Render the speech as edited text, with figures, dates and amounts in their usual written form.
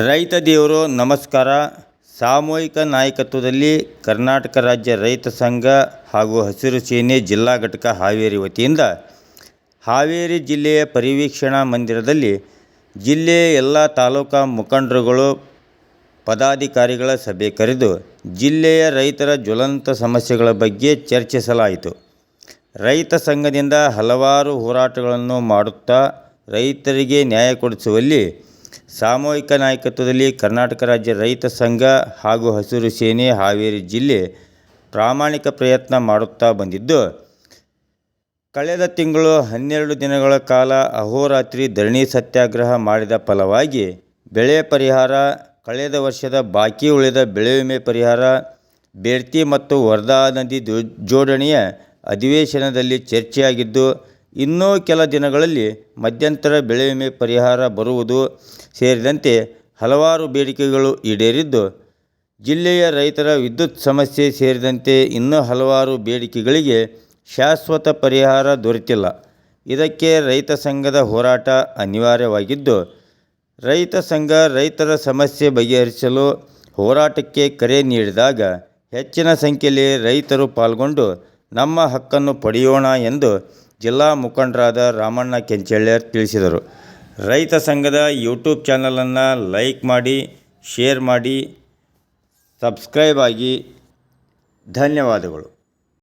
ರೈತ ದೇವರು ನಮಸ್ಕಾರ. ಸಾಮೂಹಿಕ ನಾಯಕತ್ವದಲ್ಲಿ ಕರ್ನಾಟಕ ರಾಜ್ಯ ರೈತ ಸಂಘ ಹಾಗೂ ಹಸಿರು ಸೇನೆ ಜಿಲ್ಲಾ ಘಟಕ ಹಾವೇರಿ ವತಿಯಿಂದ ಹಾವೇರಿ ಜಿಲ್ಲೆಯ ಪರಿವೀಕ್ಷಣಾ ಮಂದಿರದಲ್ಲಿ ಜಿಲ್ಲೆಯ ಎಲ್ಲ ತಾಲೂಕಾ ಮುಖಂಡರುಗಳು ಪದಾಧಿಕಾರಿಗಳ ಸಭೆ ಕರೆದು ಜಿಲ್ಲೆಯ ರೈತರ ಜ್ವಲಂತ ಸಮಸ್ಯೆಗಳ ಬಗ್ಗೆ ಚರ್ಚಿಸಲಾಯಿತು. ರೈತ ಸಂಘದಿಂದ ಹಲವಾರು ಹೋರಾಟಗಳನ್ನು ಮಾಡುತ್ತಾ ರೈತರಿಗೆ ನ್ಯಾಯ ಕೊಡಿಸುವಲ್ಲಿ ಸಾಮೂಹಿಕ ನಾಯಕತ್ವದಲ್ಲಿ ಕರ್ನಾಟಕ ರಾಜ್ಯ ರೈತ ಸಂಘ ಹಾಗೂ ಹಸಿರು ಸೇನೆ ಹಾವೇರಿ ಜಿಲ್ಲೆ ಪ್ರಾಮಾಣಿಕ ಪ್ರಯತ್ನ ಮಾಡುತ್ತಾ ಬಂದಿದ್ದು, ಕಳೆದ ತಿಂಗಳು 12 ದಿನಗಳ ಕಾಲ ಅಹೋರಾತ್ರಿ ಧರಣಿ ಸತ್ಯಾಗ್ರಹ ಮಾಡಿದ ಫಲವಾಗಿ ಬೆಳೆ ಪರಿಹಾರ, ಕಳೆದ ವರ್ಷದ ಬಾಕಿ ಉಳಿದ ಬೆಳೆ ವಿಮೆ ಪರಿಹಾರ, ಬೇಡ್ತಿ ಮತ್ತು ವರ್ಧಾ ನದಿ ಜೋಡಣೆಯ ಅಧಿವೇಶನದಲ್ಲಿ ಚರ್ಚೆಯಾಗಿದ್ದು, ಇನ್ನೂ ಕೆಲ ದಿನಗಳಲ್ಲಿ ಮಧ್ಯಂತರ ಬೆಳೆ ವಿಮೆ ಪರಿಹಾರ ಬರುವುದು ಸೇರಿದಂತೆ ಹಲವಾರು ಬೇಡಿಕೆಗಳು ಈಡೇರಿದ್ದು, ಜಿಲ್ಲೆಯ ರೈತರ ವಿದ್ಯುತ್ ಸಮಸ್ಯೆ ಸೇರಿದಂತೆ ಇನ್ನೂ ಹಲವಾರು ಬೇಡಿಕೆಗಳಿಗೆ ಶಾಶ್ವತ ಪರಿಹಾರ ದೊರೆತಿಲ್ಲ. ಇದಕ್ಕೆ ರೈತ ಸಂಘದ ಹೋರಾಟ ಅನಿವಾರ್ಯವಾಗಿದ್ದು, ರೈತ ಸಂಘ ರೈತರ ಸಮಸ್ಯೆ ಬಗೆಹರಿಸಲು ಹೋರಾಟಕ್ಕೆ ಕರೆ ನೀಡಿದಾಗ ಹೆಚ್ಚಿನ ಸಂಖ್ಯೆಯಲ್ಲಿ ರೈತರು ಪಾಲ್ಗೊಂಡು ನಮ್ಮ ಹಕ್ಕನ್ನು ಪಡೆಯೋಣ ಎಂದು ಜಿಲ್ಲಾ ಮುಖಂಡರಾದ ರಾಮಣ್ಣ ಕೆಂಚಳ್ಳಿಯರ್ ತಿಳಿಸಿದರು. ರೈತ ಸಂಘದ ಯೂಟ್ಯೂಬ್ ಚಾನಲನ್ನು ಲೈಕ್ ಮಾಡಿ, ಶೇರ್ ಮಾಡಿ, ಸಬ್ಸ್ಕ್ರೈಬ್ ಆಗಿ. ಧನ್ಯವಾದಗಳು.